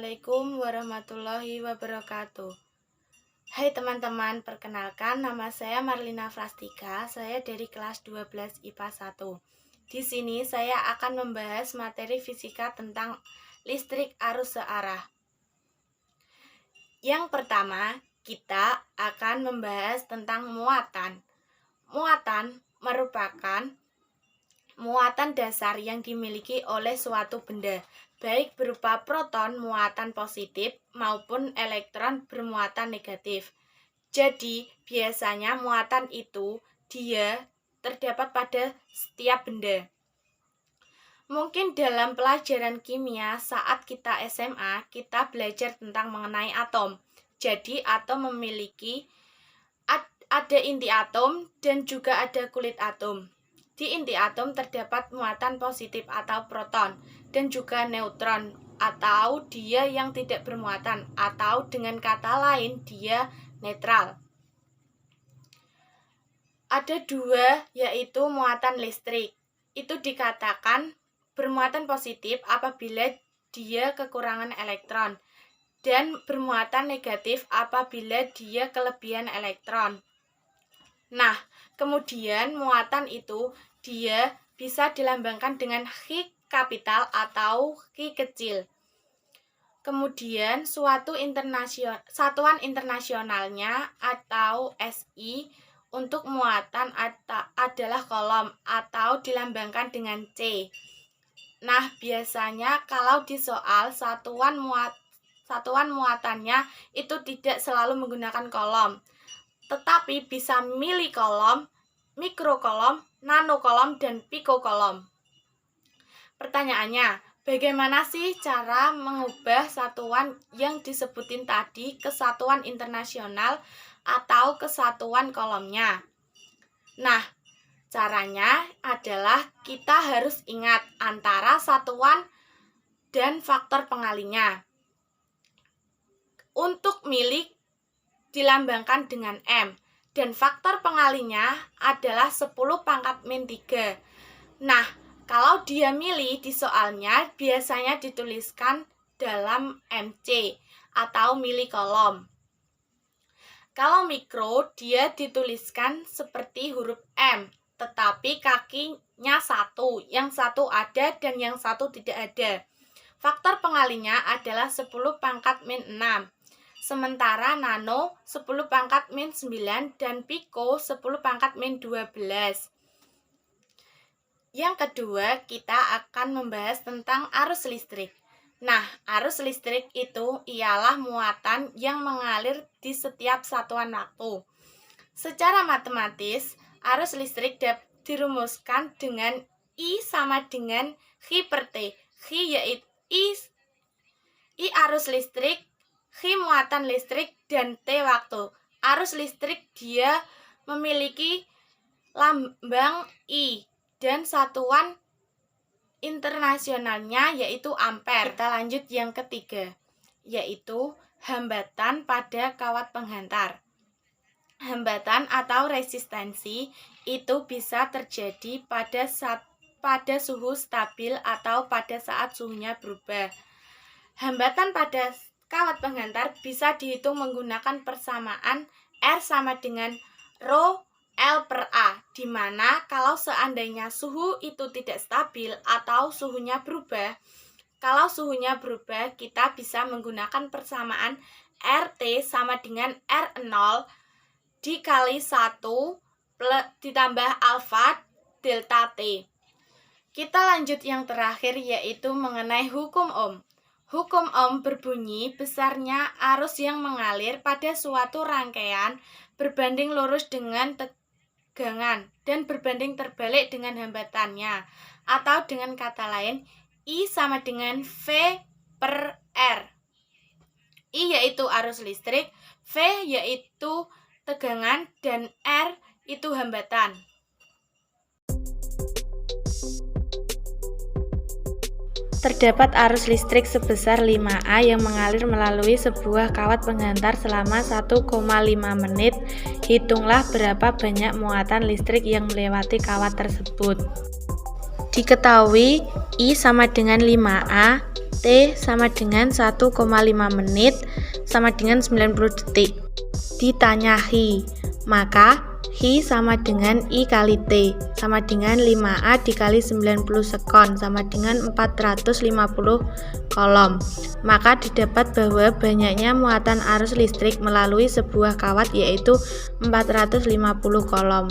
Assalamualaikum warahmatullahi wabarakatuh. Hai teman-teman, perkenalkan nama saya Marlina Frastika, saya dari kelas 12 IPA 1. Di sini saya akan membahas materi fisika tentang listrik arus searah. Yang pertama, kita akan membahas tentang muatan. Muatan merupakan muatan dasar yang dimiliki oleh suatu benda, baik berupa proton muatan positif maupun elektron bermuatan negatif. Jadi, biasanya muatan itu terdapat pada setiap benda. Mungkin dalam pelajaran kimia saat kita SMA, kita belajar tentang mengenai atom. Jadi, atom memiliki ada inti atom dan juga ada kulit atom. Di inti atom terdapat muatan positif atau proton dan juga neutron atau dia yang tidak bermuatan atau dengan kata lain dia netral. Ada dua yaitu muatan listrik. Itu dikatakan bermuatan positif apabila dia kekurangan elektron dan bermuatan negatif apabila dia kelebihan elektron. Nah, kemudian muatan itu dia bisa dilambangkan dengan Q kapital atau Q kecil. Kemudian satuan internasionalnya atau SI untuk muatan adalah kolom atau dilambangkan dengan C. Nah, biasanya kalau di soal satuan muatannya itu tidak selalu menggunakan kolom, tetapi bisa milikolom, mikrokolom, nanokolom, dan pikokolom. Pertanyaannya, bagaimana sih cara mengubah satuan yang disebutin tadi ke satuan internasional atau ke satuan kolomnya? Nah, caranya adalah kita harus ingat antara satuan dan faktor pengalinya. Untuk mili dilambangkan dengan M dan faktor pengalinya adalah 10⁻³ . Nah, kalau dia mili di soalnya biasanya dituliskan dalam MC atau milikolom. Kalau mikro dia dituliskan seperti huruf M, tetapi kakinya satu, yang satu ada dan yang satu tidak ada. Faktor pengalinya adalah 10⁻⁶. Sementara nano 10⁻⁹ dan piko 10⁻⁻12. Yang kedua, kita akan membahas tentang arus listrik. Nah, arus listrik itu ialah muatan yang mengalir di setiap satuan waktu. Secara matematis, arus listrik dirumuskan dengan I sama dengan Q/T. Q yaitu I arus listrik, Q muatan listrik, dan T waktu. Arus listrik dia memiliki lambang I dan satuan internasionalnya yaitu ampere. Kita lanjut yang ketiga, yaitu hambatan pada kawat penghantar. Hambatan atau resistensi itu bisa terjadi pada suhu stabil atau /pada saat suhunya berubah. Hambatan pada kawat penghantar bisa dihitung menggunakan persamaan R sama dengan Rho L/A, di mana kalau seandainya suhu itu tidak stabil atau suhunya berubah, kalau suhunya berubah kita bisa menggunakan persamaan RT sama dengan R0 dikali 1 ditambah alfa delta T. Kita lanjut yang terakhir yaitu mengenai hukum Ohm. Hukum Ohm berbunyi besarnya arus yang mengalir pada suatu rangkaian berbanding lurus dengan tegangan dan berbanding terbalik dengan hambatannya. Atau dengan kata lain, I sama dengan V/R. I yaitu arus listrik, V yaitu tegangan, dan R itu hambatan. Terdapat arus listrik sebesar 5A yang mengalir melalui sebuah kawat penghantar selama 1,5 menit. Hitunglah berapa banyak muatan listrik yang melewati kawat tersebut. Diketahui I sama dengan 5A T sama dengan 1,5 menit sama dengan 90 detik. Ditanya Hi, maka Hi sama dengan I kali T sama dengan 5A dikali 90 sekon sama dengan 450 kolom. Maka didapat bahwa banyaknya muatan arus listrik melalui sebuah kawat yaitu 450 kolom.